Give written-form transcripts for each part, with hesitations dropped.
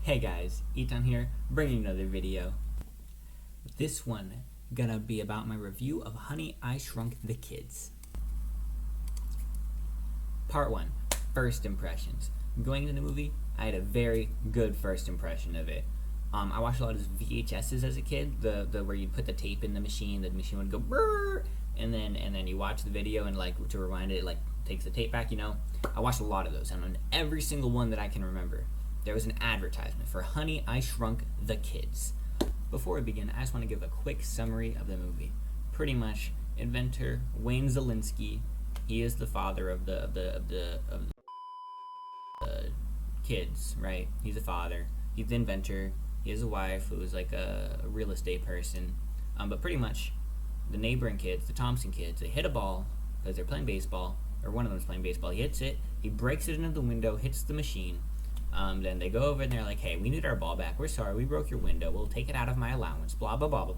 Hey guys, Eton here, bringing another video. This one gonna be about my review of Honey, I Shrunk the Kids. Part 1, first impressions. Going into the movie, I had a very good first impression of it. I watched a lot of VHSs as a kid, the where you put the tape in the machine would go brrr, and then you watch the video and like to rewind it, like takes the tape back, you know. I watched a lot of those, and on every single one that I can remember, there was an advertisement for Honey, I Shrunk the Kids. Before we begin, I just want to give a quick summary of the movie. Pretty much, inventor Wayne Zelinsky, he is the father of the kids, right? He's a father. He's the inventor. He has a wife who is like a real estate person. But pretty much, the neighboring kids, the Thompson kids, they hit a ball because they're playing baseball, or one of them is playing baseball. He hits it. He breaks it into the window, hits the machine. Then they go over and they're like, hey, we need our ball back. We're sorry, we broke your window. We'll take it out of my allowance, blah, blah, blah, blah,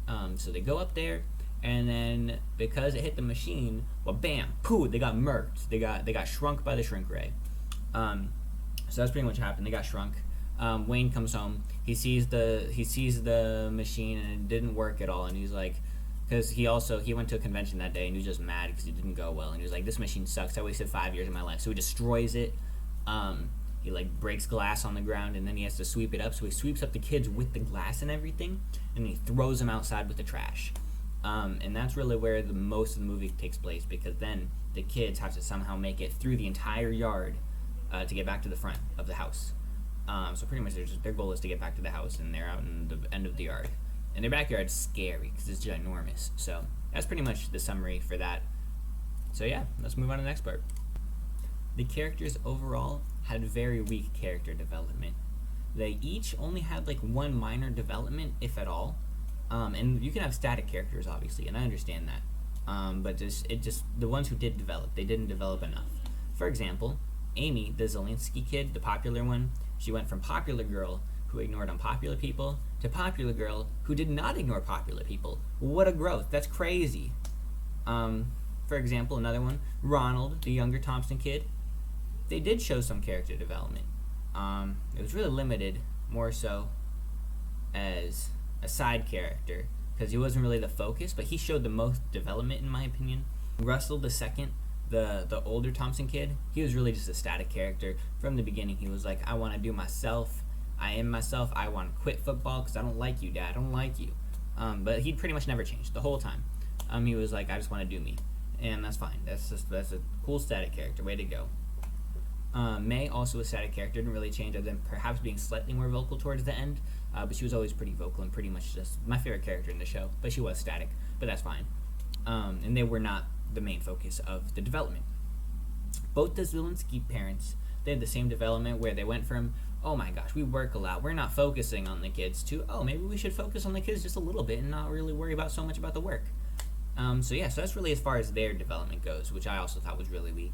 blah. So they go up there, and then because it hit the machine, well, bam, poo, they got murked. They got shrunk by the shrink ray. So that's pretty much what happened. They got shrunk. Wayne comes home. He sees the machine, and it didn't work at all. And he's like, because he went to a convention that day, and he was just mad because it didn't go well. And he was like, this machine sucks. I wasted 5 years of my life. So he destroys it. He like breaks glass on the ground, and then he has to sweep it up. So he sweeps up the kids with the glass and everything, and he throws them outside with the trash. And that's really where the most of the movie takes place, because then the kids have to somehow make it through the entire yard to get back to the front of the house. So pretty much their goal is to get back to the house, and they're out in the end of the yard. And their backyard's scary because it's ginormous. So that's pretty much the summary for that. So yeah, let's move on to the next part. The characters overall had very weak character development. They each only had like one minor development, if at all. And you can have static characters, obviously, and I understand that. But the ones who did develop, they didn't develop enough. For example, Amy, the Zelinsky kid, the popular one, she went from popular girl who ignored unpopular people to popular girl who did not ignore popular people. What a growth. That's crazy. For example, another one, Ronald, the younger Thompson kid, they did show some character development. It was really limited, more so as a side character, because he wasn't really the focus, but he showed the most development in my opinion. Russell the second, the older Thompson kid, he was really just a static character. From the beginning, he was like, I want to do myself. I am myself. I want to quit football because I don't like you, Dad. I don't like you. But he pretty much never changed the whole time. He was like, I just want to do me. And that's fine. That's a cool static character. Way to go. May, also a static character, didn't really change other than perhaps being slightly more vocal towards the end, but she was always pretty vocal and pretty much just my favorite character in the show, but she was static, but that's fine. And they were not the main focus of the development. Both the Zelinsky parents, they had the same development where they went from, oh my gosh, we work a lot, we're not focusing on the kids, to, oh, maybe we should focus on the kids just a little bit and not really worry about so much about the work. So that's really as far as their development goes, which I also thought was really weak.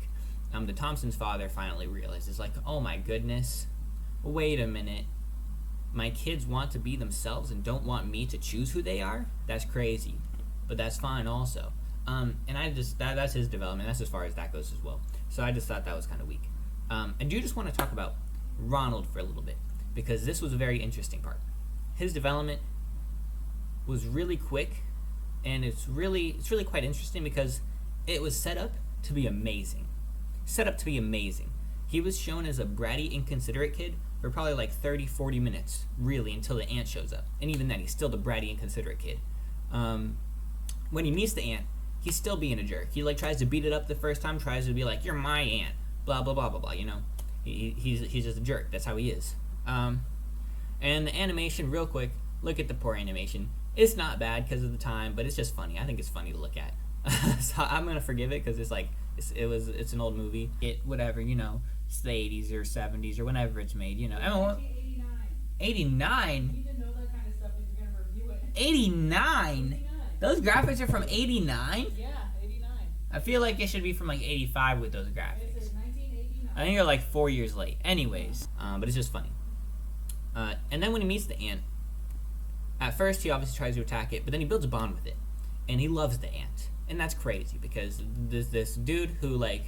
The Thompson's father finally realizes, like, oh my goodness, wait a minute, my kids want to be themselves and don't want me to choose who they are? That's crazy, but that's fine also. And that's his development. That's as far as that goes as well. So I just thought that was kind of weak. I do just want to talk about Ronald for a little bit, because this was a very interesting part. His development was really quick, and it's really quite interesting because it was set up to be amazing. He was shown as a bratty, inconsiderate kid for probably like 30-40 minutes, really, until the aunt shows up. And even then, he's still the bratty, inconsiderate kid. When he meets the aunt, he's still being a jerk. He like tries to beat it up the first time, tries to be like, you're my aunt, blah, blah, blah, blah, blah, you know? He's just a jerk. That's how he is. And the animation, real quick, look at the poor animation. It's not bad because of the time, but it's just funny. I think it's funny to look at. So I'm going to forgive it because it's like, it's an old movie. Whatever, you know, it's the 80s or 70s or whenever it's made, you know. 1989. 89? You need to know that kind of stuff if you're going to review it. 89? Those graphics are from 89? Yeah, 89. I feel like it should be from like 85 with those graphics. It's 1989. I think you're like 4 years late. Anyways, but it's just funny. And then when he meets the ant, at first he obviously tries to attack it, but then he builds a bond with it. And he loves the ant. And that's crazy because this dude who, like,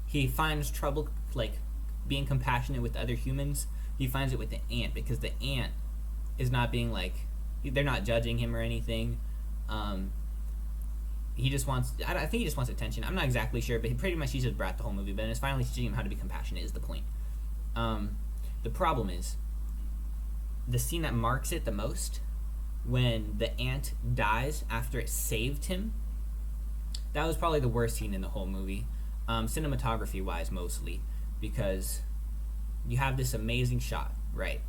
he finds trouble, like, being compassionate with other humans. he finds it with the aunt, because the aunt is not being like, they're not judging him or anything. He just wants, I think he just wants attention. I'm not exactly sure, but he pretty much, he's just brat the whole movie, but it's finally teaching him how to be compassionate is the point. The problem is, the scene that marks it the most, when the aunt dies after it saved him, that was probably the worst scene in the whole movie, cinematography wise mostly, because you have this amazing shot, right,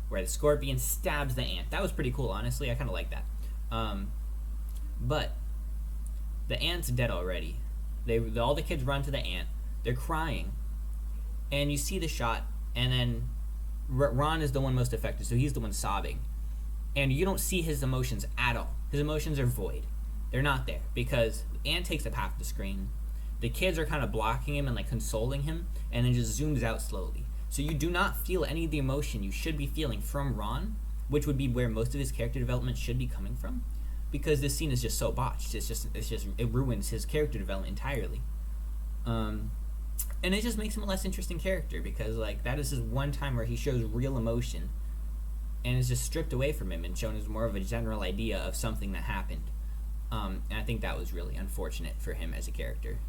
where the scorpion stabs the ant. That was pretty cool, honestly. I kind of like that. But the ant's dead already. All the kids run to the ant. They're crying, and you see the shot, and then Ron is the one most affected, so he's the one sobbing, and you don't see his emotions at all. His emotions are void. They're not there, because the ant takes up half the screen. The kids are kind of blocking him and like consoling him, and then just zooms out slowly. So you do not feel any of the emotion you should be feeling from Ron, which would be where most of his character development should be coming from, because this scene is just so botched. It ruins his character development entirely. And it just makes him a less interesting character, because like that is his one time where he shows real emotion, and is just stripped away from him and shown as more of a general idea of something that happened. And I think that was really unfortunate for him as a character.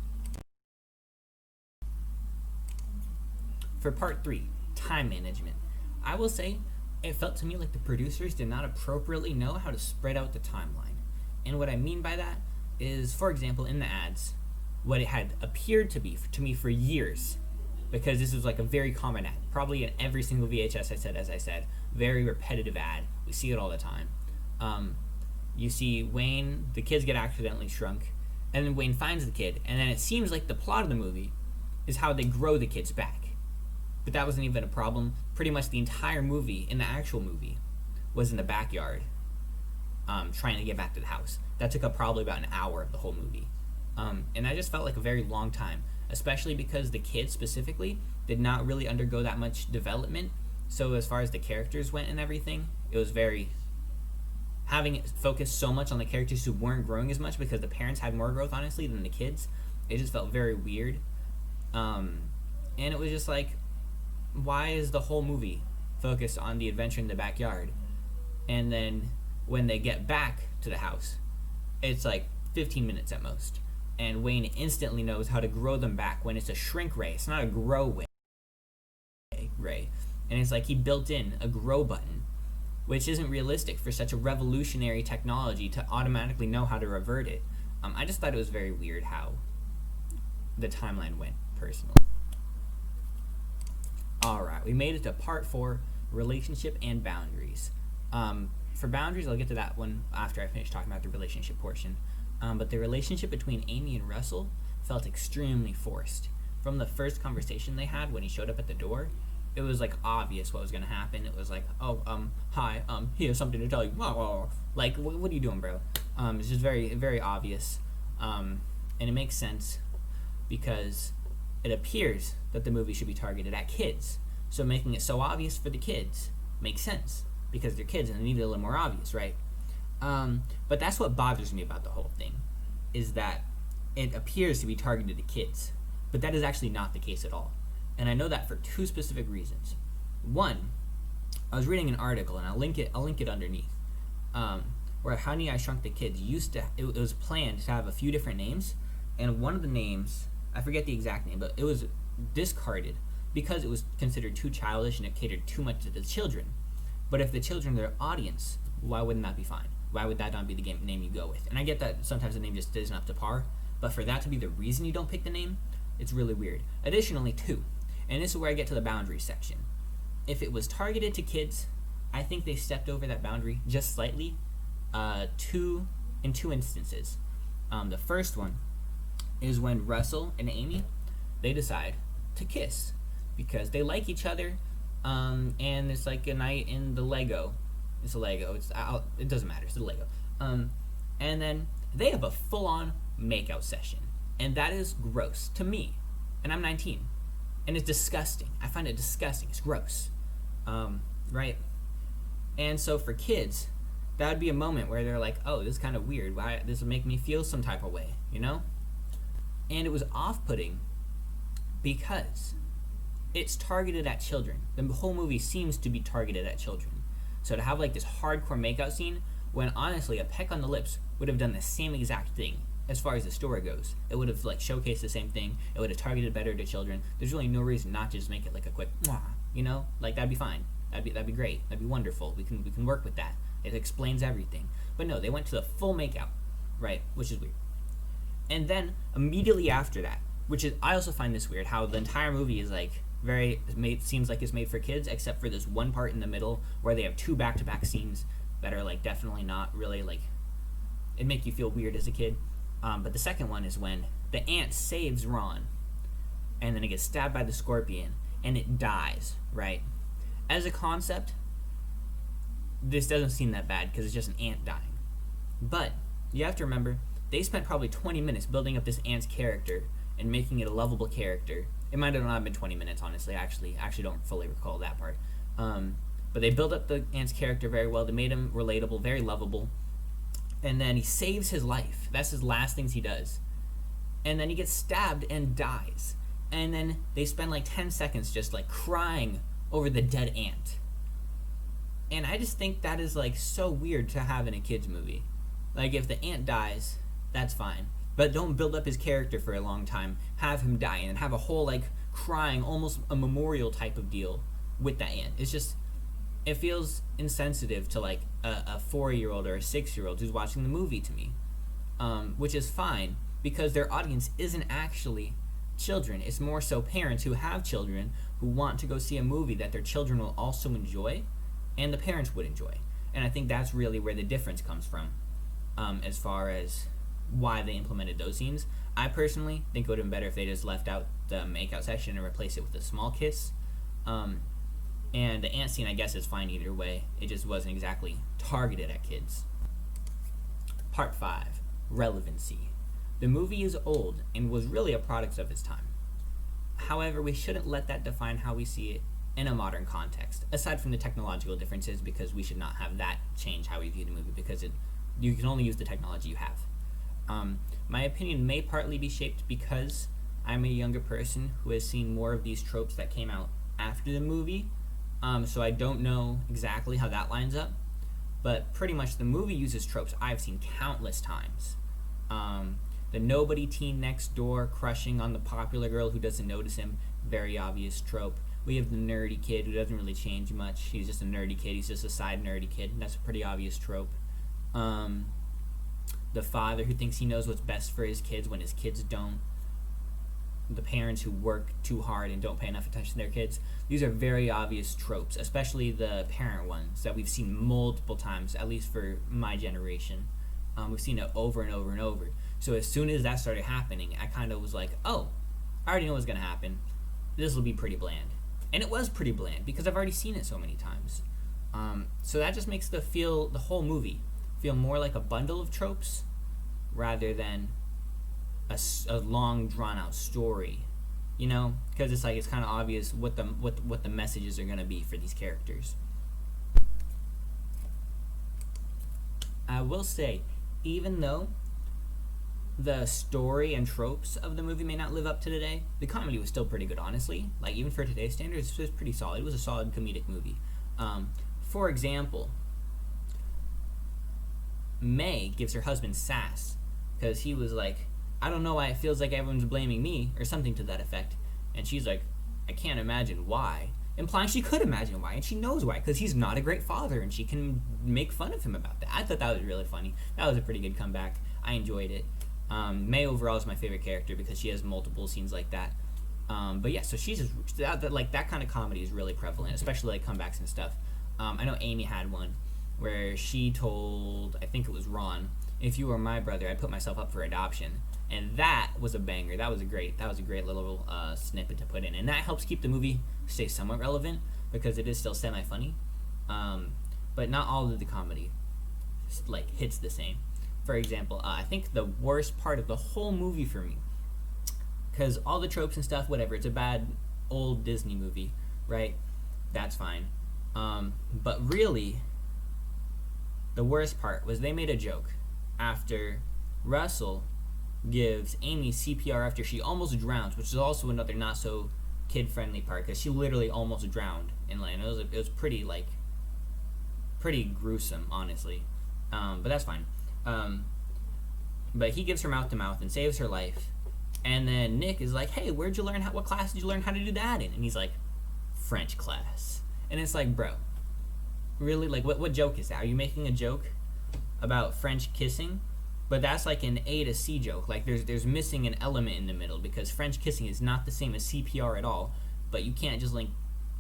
For part 3, time management. I will say, it felt to me like the producers did not appropriately know how to spread out the timeline. And what I mean by that is, for example, in the ads, what it had appeared to be to me for years, because this was like a very common ad, probably in every single VHS as I said, very repetitive ad. We see it all the time. You see Wayne, the kids get accidentally shrunk, and then Wayne finds the kid, and then it seems like the plot of the movie is how they grow the kids back. But that wasn't even a problem. Pretty much the entire movie, in the actual movie, was in the backyard, trying to get back to the house. That took up probably about an hour of the whole movie. And that just felt like a very long time, especially because the kids specifically did not really undergo that much development. So as far as the characters went and everything, it was very, having it focused so much on the characters who weren't growing as much because the parents had more growth, honestly, than the kids. It just felt very weird. And it was just like, why is the whole movie focused on the adventure in the backyard? And then when they get back to the house, it's like 15 minutes at most. And Wayne instantly knows how to grow them back when it's a shrink ray. It's not a grow ray. And it's like he built in a grow button, which isn't realistic for such a revolutionary technology to automatically know how to revert it. I just thought it was very weird how the timeline went, personally. Alright, we made it to part 4, relationship and boundaries. For boundaries, I'll get to that one after I finish talking about the relationship portion. But the relationship between Amy and Russell felt extremely forced. From the first conversation they had when he showed up at the door, it was like obvious what was going to happen. It was like, oh, hi, he has something to tell you. Like, what are you doing, bro? It's just very, very obvious. And it makes sense because it appears that the movie should be targeted at kids. So making it so obvious for the kids makes sense because they're kids and they need it a little more obvious, right? But that's what bothers me about the whole thing, is that it appears to be targeted at kids, but that is actually not the case at all. And I know that for 2 specific reasons. One, I was reading an article, and I'll link it underneath, where Honey, I Shrunk the Kids it was planned to have a few different names, and one of the names, I forget the exact name, but it was discarded because it was considered too childish and it catered too much to the children. But if the children are their audience, why wouldn't that be fine? Why would that not be the name you go with? And I get that sometimes the name just isn't up to par, but for that to be the reason you don't pick the name, it's really weird. Additionally, too, and this is where I get to the boundaries section. If it was targeted to kids, I think they stepped over that boundary just slightly, in 2 instances. The first one is when Russell and Amy, they decide to kiss because they like each other, and it's like a night in the Lego. It's a Lego. It doesn't matter. It's a Lego. And then they have a full-on makeout session, and that is gross to me. And I'm 19, and it's disgusting. I find it disgusting. It's gross, right? And so for kids, that would be a moment where they're like, "Oh, this is kind of weird. Why this would make me feel some type of way, you know?" And it was off-putting because it's targeted at children. The whole movie seems to be targeted at children. So to have like this hardcore makeout scene, when honestly a peck on the lips would have done the same exact thing as far as the story goes. It would have like showcased the same thing. It would have targeted better to children. There's really no reason not to just make it like a quick mwah, you know? Like that'd be fine. That'd be great. That'd be wonderful. We can work with that. It explains everything. But no, they went to the full makeout, right? Which is weird. And then immediately after that, which is, I also find this weird, how the entire movie is like seems like it's made for kids, except for this one part in the middle where they have two back-to-back scenes that are like definitely not really like, it make you feel weird as a kid. But the second one is when the ant saves Ron, and then it gets stabbed by the scorpion, and it dies, right? As a concept, this doesn't seem that bad because it's just an ant dying. But you have to remember, they spent probably 20 minutes building up this ant's character and making it a lovable character. It might have not been 20 minutes, honestly. I actually don't fully recall that part. But they built up the ant's character very well. They made him relatable, very lovable. And then he saves his life. That's his last things he does. And then he gets stabbed and dies. And then they spend like 10 seconds just like crying over the dead ant. And I just think that is like so weird to have in a kid's movie. Like if the ant dies, that's fine. But don't build up his character for a long time. Have him die and have a whole like crying, almost a memorial type of deal with that ant. It's just, it feels insensitive to like a 4-year-old or a 6-year-old who's watching the movie to me. Which is fine because their audience isn't actually children. It's more so parents who have children who want to go see a movie that their children will also enjoy and the parents would enjoy. And I think that's really where the difference comes from, as far as why they implemented those scenes. I personally think it would have been better if they just left out the makeout section and replaced it with a small kiss. And the ant scene, I guess, is fine either way. It just wasn't exactly targeted at kids. Part 5. Relevancy. The movie is old and was really a product of its time. However, we shouldn't let that define how we see it in a modern context, aside from the technological differences, because we should not have that change how we view the movie, because you can only use the technology you have. My opinion may partly be shaped because I'm a younger person who has seen more of these tropes that came out after the movie, so I don't know exactly how that lines up, but pretty much the movie uses tropes I've seen countless times. The nobody teen next door crushing on the popular girl who doesn't notice him, very obvious trope. We have the nerdy kid who doesn't really change much. He's just a nerdy kid. He's just a side nerdy kid. And that's a pretty obvious trope. The father who thinks he knows what's best for his kids when his kids don't. The parents who work too hard and don't pay enough attention to their kids. These are very obvious tropes, especially the parent ones that we've seen multiple times, at least for my generation. We've seen it over and over and over. So as soon as that started happening, I kind of was like, oh, I already know what's going to happen. This will be pretty bland. And it was pretty bland because I've already seen it so many times. So that just makes the whole movie feel more like a bundle of tropes rather than a long drawn out story, you know, because it's like it's kind of obvious what the messages are going to be for these characters. I will say, even though the story and tropes of the movie may not live up to today, the comedy was still pretty good, honestly. Like, even for today's standards, it was pretty solid. It was a solid comedic movie. For example, May gives her husband sass because he was like, I don't know why it feels like everyone's blaming me, or something to that effect. And she's like, I can't imagine why. Implying she could imagine why, and she knows why, because he's not a great father, and she can make fun of him about that. I thought that was really funny. That was a pretty good comeback. I enjoyed it. May overall is my favorite character because she has multiple scenes like that. But yeah, so she's just, that kind of comedy is really prevalent, especially like comebacks and stuff. I know Amy had one where she told, I think it was Ron, if you were my brother, I'd put myself up for adoption. And that was a banger. That was a great little snippet to put in, and that helps keep the movie stay somewhat relevant because it is still semi-funny. But not all of the comedy like hits the same. For example, I think the worst part of the whole movie for me, because all the tropes and stuff, whatever, it's a bad old Disney movie, right? That's fine. But really, the worst part was they made a joke after Russell gives Amy CPR after she almost drowns, which is also another not so kid-friendly part, because she literally almost drowned in land. It was pretty, like, pretty gruesome, honestly. But that's fine. But he gives her mouth-to-mouth and saves her life. And then Nick is like, hey, what class did you learn how to do that in? And he's like, French class. And it's like, bro, really? Like, what joke is that? Are you making a joke about French kissing? But that's like an A to C joke. Like, there's missing an element in the middle, because French kissing is not the same as CPR at all. But you can't just, like,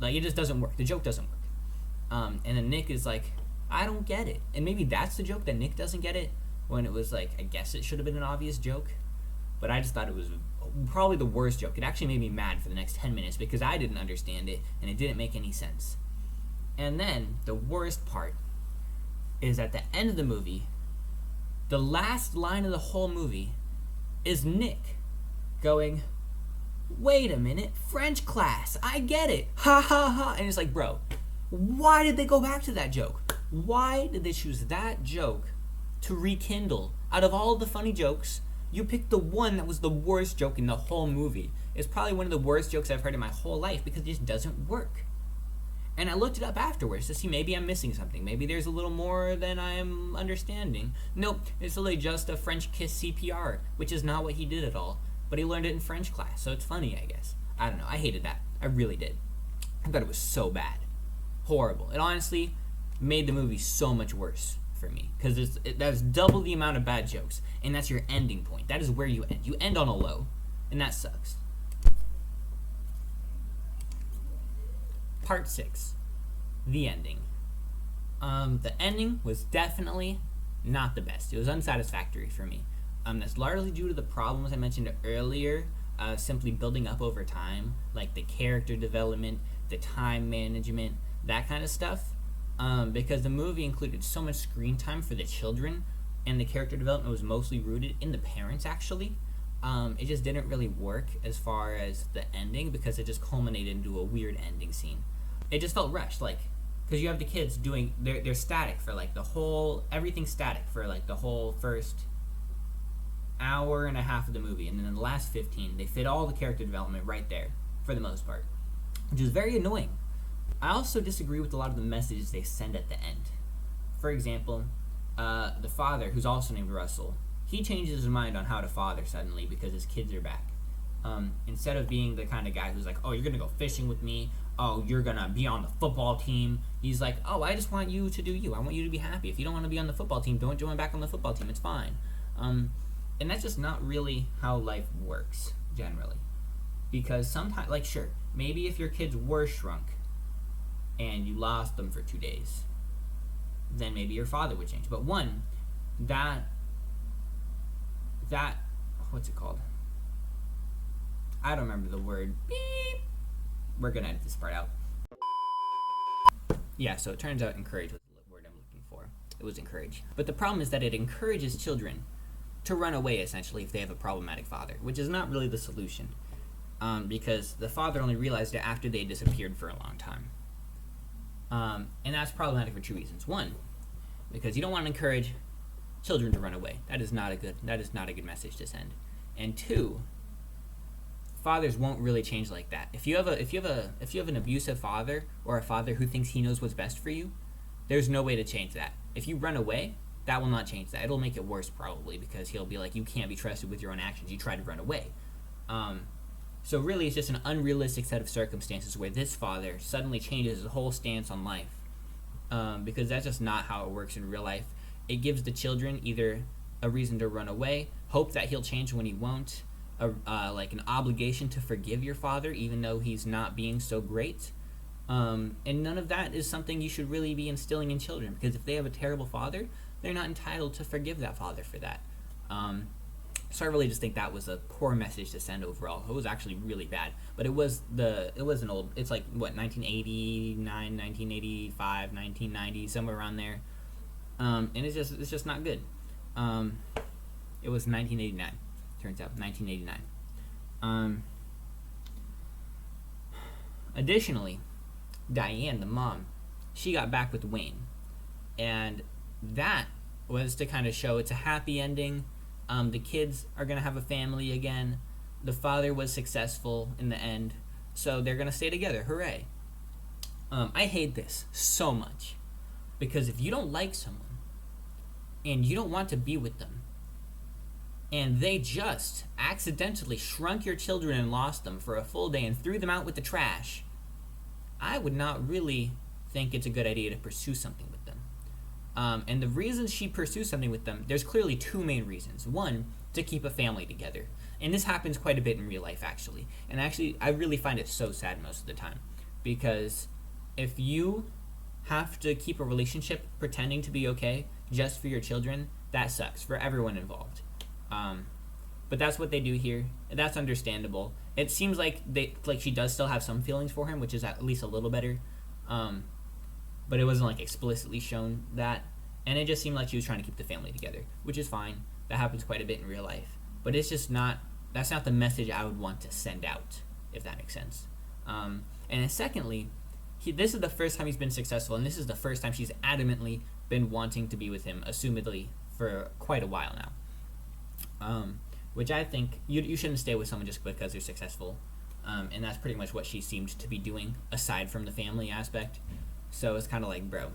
it just doesn't work. The joke doesn't work. And then Nick is like, I don't get it. And maybe that's the joke, that Nick doesn't get it, when it was like, I guess it should have been an obvious joke. But I just thought it was probably the worst joke. It actually made me mad for the next 10 minutes because I didn't understand it and it didn't make any sense. And then the worst part is at the end of the movie, the last line of the whole movie is Nick going, wait a minute, French class, I get it, ha ha ha. And it's like, bro, why did they go back to that joke? Why did they choose that joke to rekindle? Out of all the funny jokes, you picked the one that was the worst joke in the whole movie. It's probably one of the worst jokes I've heard in my whole life because it just doesn't work. And I looked it up afterwards to see maybe I'm missing something. Maybe there's a little more than I'm understanding. Nope, it's really just a French kiss CPR, which is not what he did at all. But he learned it in French class, so it's funny, I guess. I don't know, I hated that. I really did. I thought it was so bad. Horrible. It honestly made the movie so much worse for me, because that's double the amount of bad jokes, and that's your ending point. That is where you end. You end on a low, and that sucks. Part 6, the ending. The ending was definitely not the best. It was unsatisfactory for me. That's largely due to the problems I mentioned earlier, simply building up over time, like the character development, the time management, that kind of stuff. Because the movie included so much screen time for the children, and the character development was mostly rooted in the parents, actually. It just didn't really work as far as the ending, because it just culminated into a weird ending scene. It just felt rushed, like, because you have the kids doing, they're static for, like, everything's static for, like, the whole first hour and a half of the movie, and then in the last 15, they fit all the character development right there, for the most part, which is very annoying. I also disagree with a lot of the messages they send at the end. For example, the father, who's also named Russell, he changes his mind on how to father suddenly because his kids are back. Instead of being the kind of guy who's like, oh, you're going to go fishing with me, oh, you're going to be on the football team, he's like, oh, I just want you to do you. I want you to be happy. If you don't want to be on the football team, don't join back on the football team. It's fine. And that's just not really how life works, generally. Because sometimes, like, sure, maybe if your kids were shrunk, and you lost them for 2 days, then maybe your father would change. But one, that what's it called? I don't remember the word. Beep. We're gonna edit this part out. Yeah, so it turns out encourage was the word I'm looking for. It was encourage. But the problem is that it encourages children to run away, essentially, if they have a problematic father, which is not really the solution. Because the father only realized it after they disappeared for a long time. And that's problematic for two reasons. One, because you don't want to encourage children to run away. That is not a good message to send. And two, fathers won't really change like that. If you have an abusive father, or a father who thinks he knows what's best for you, there's no way to change that. If you run away, that will not change that. It'll make it worse probably, because he'll be like, you can't be trusted with your own actions. You tried to run away. So really, it's just an unrealistic set of circumstances where this father suddenly changes his whole stance on life, because that's just not how it works in real life. It gives the children either a reason to run away, hope that he'll change when he won't, like an obligation to forgive your father even though he's not being so great, and none of that is something you should really be instilling in children, because if they have a terrible father, they're not entitled to forgive that father for that. So I really just think that was a poor message to send overall. It was actually really bad. But it's like, what, 1989, 1985, 1990, somewhere around there. And it's just not good. It was 1989, turns out, 1989. Additionally, Diane, the mom, she got back with Wayne. And that was to kind of show it's a happy ending. The kids are going to have a family again. The father was successful in the end. So they're gonna stay together. Hooray! I hate this so much because if you don't like someone and you don't want to be with them, and they just accidentally shrunk your children and lost them for a full day and threw them out with the trash, I would not really think it's a good idea to pursue something with them. And the reason she pursues something with them, there's clearly two main reasons. One, to keep a family together. And this happens quite a bit in real life, actually. And actually, I really find it so sad most of the time. Because if you have to keep a relationship pretending to be okay just for your children, that sucks for everyone involved. But that's what they do here. And that's understandable. It seems like she does still have some feelings for him, which is at least a little better. But it wasn't like explicitly shown that. And it just seemed like she was trying to keep the family together, which is fine. That happens quite a bit in real life. But it's just not, that's not the message I would want to send out, if that makes sense. And then secondly, this is the first time he's been successful, and this is the first time she's adamantly been wanting to be with him, assumedly, for quite a while now. Which I think you shouldn't stay with someone just because they're successful. And that's pretty much what she seemed to be doing, aside from the family aspect. So it's kind of like, bro,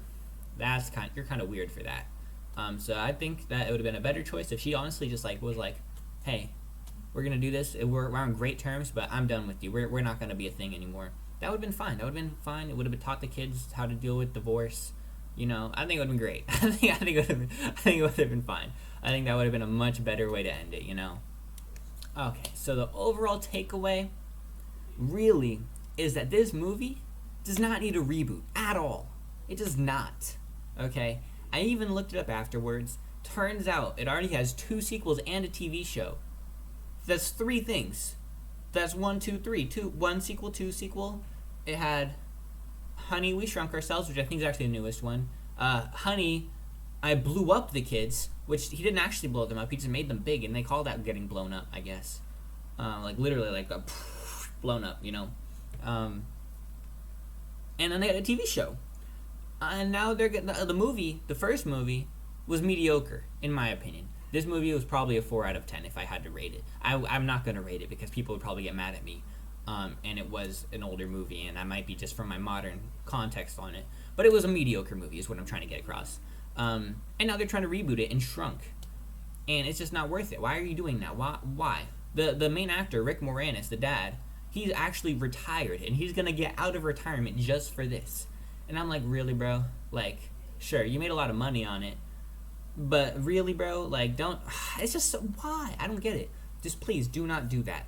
you're kind of weird for that. So I think that it would have been a better choice if she honestly just was like, hey, we're gonna do this. We're on great terms, but I'm done with you. We're not gonna be a thing anymore. That would have been fine. It would have taught the kids how to deal with divorce. You know, I think it would have been great. I think it would have been fine. I think that would have been a much better way to end it. You know. Okay, so the overall takeaway really is that this movie does not need a reboot at all. It does not. Okay? I even looked it up afterwards. Turns out it already has 2 sequels and a TV show. That's 3 things. That's 1, 2, 3. 1 sequel, 2 sequel. It had Honey, We Shrunk Ourselves, which I think is actually the newest one. Honey, I Blew Up the Kids, which he didn't actually blow them up. He just made them big, and they call that getting blown up, I guess. Literally blown up, you know. And then they had a TV show. And now they're getting the first movie was mediocre, in my opinion. This movie was probably a 4 out of 10 if I had to rate it. I'm not going to rate it because people would probably get mad at me. And it was an older movie, and I might be just from my modern context on it. But it was a mediocre movie is what I'm trying to get across. And now they're trying to reboot it and Shrunk. And it's just not worth it. Why are you doing that? Why? The main actor, Rick Moranis, the dad, he's actually retired, and he's going to get out of retirement just for this. And I'm like, really, bro? Like, sure, you made a lot of money on it. But really, bro? Like, don't... It's just... Why? I don't get it. Just please do not do that.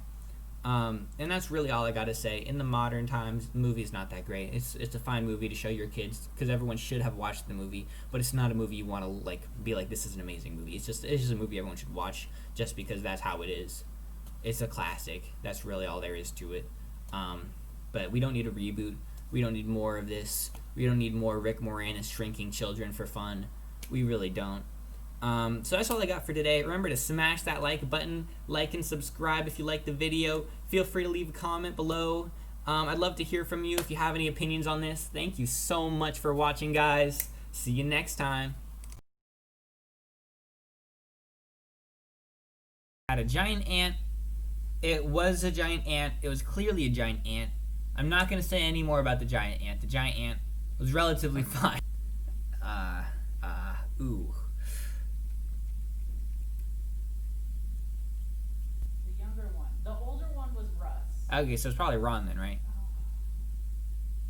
And that's really all I gotta say. In the modern times, the movie is not that great. It's a fine movie to show your kids, because everyone should have watched the movie. But it's not a movie you want to be like, this is an amazing movie. It's just a movie everyone should watch, just because that's how it is. It's a classic. That's really all there is to it. But we don't need a reboot. We don't need more of this. We don't need more Rick Moranis shrinking children for fun. We really don't. So that's all I got for today. Remember to smash that like button, like and subscribe if you like the video. Feel free to leave a comment below. I'd love to hear from you if you have any opinions on this. Thank you so much for watching, guys. See you next time. Had a giant ant. It was a giant ant. It was clearly a giant ant. I'm not going to say any more about the giant ant. The giant ant was relatively fine. Ooh. The younger one. The older one was Russ. Okay, so it's probably Ron then, right?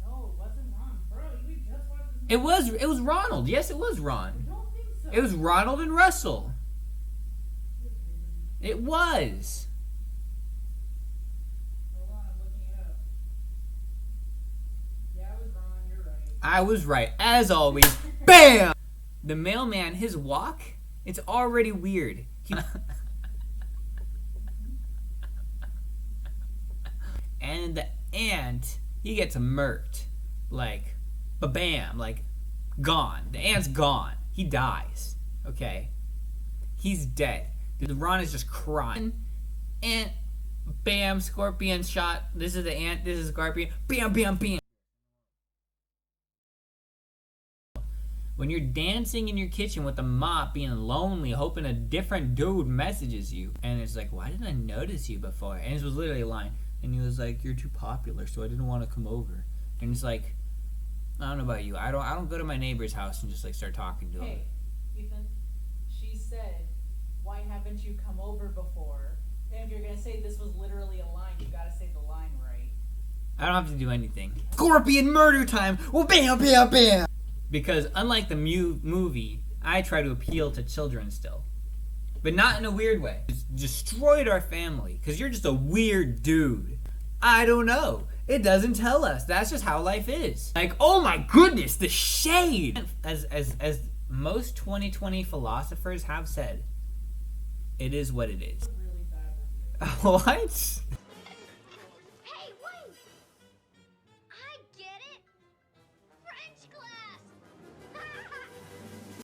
No, it wasn't Ron. Bro, we just watched this movie. It was Ronald. Yes, it was Ron. I don't think so. It was Ronald and Russell. It was. Hold on, I'm looking it up. Yeah, I was wrong. You're right. I was right, as always. BAM! The mailman, his walk, it's already weird. And the ant, he gets murked. Like, ba-bam, like, gone. The ant's gone. He dies. Okay? He's dead. The Ron is just crying. Ant, bam, scorpion shot. This is the ant, this is scorpion. Bam, bam, bam. When you're dancing in your kitchen with a mop, being lonely, hoping a different dude messages you. And it's like, why didn't I notice you before? And it was literally a line. And he was like, "You're too popular, so I didn't want to come over." And he's like, "I don't know about you. I don't go to my neighbor's house and just like start talking to him." Hey, Ethan, she said, "Why haven't you come over before?" And if you're gonna say this was literally a line, you gotta say the line right. I don't have to do anything. Scorpion murder time! Well, bam, bam, bam! Because unlike the movie, I try to appeal to children still. But not in a weird way. It's destroyed our family. Because you're just a weird dude. I don't know. It doesn't tell us. That's just how life is. Like, oh my goodness, the shade! As most 2020 philosophers have said, it is what it is. Really bad review. What?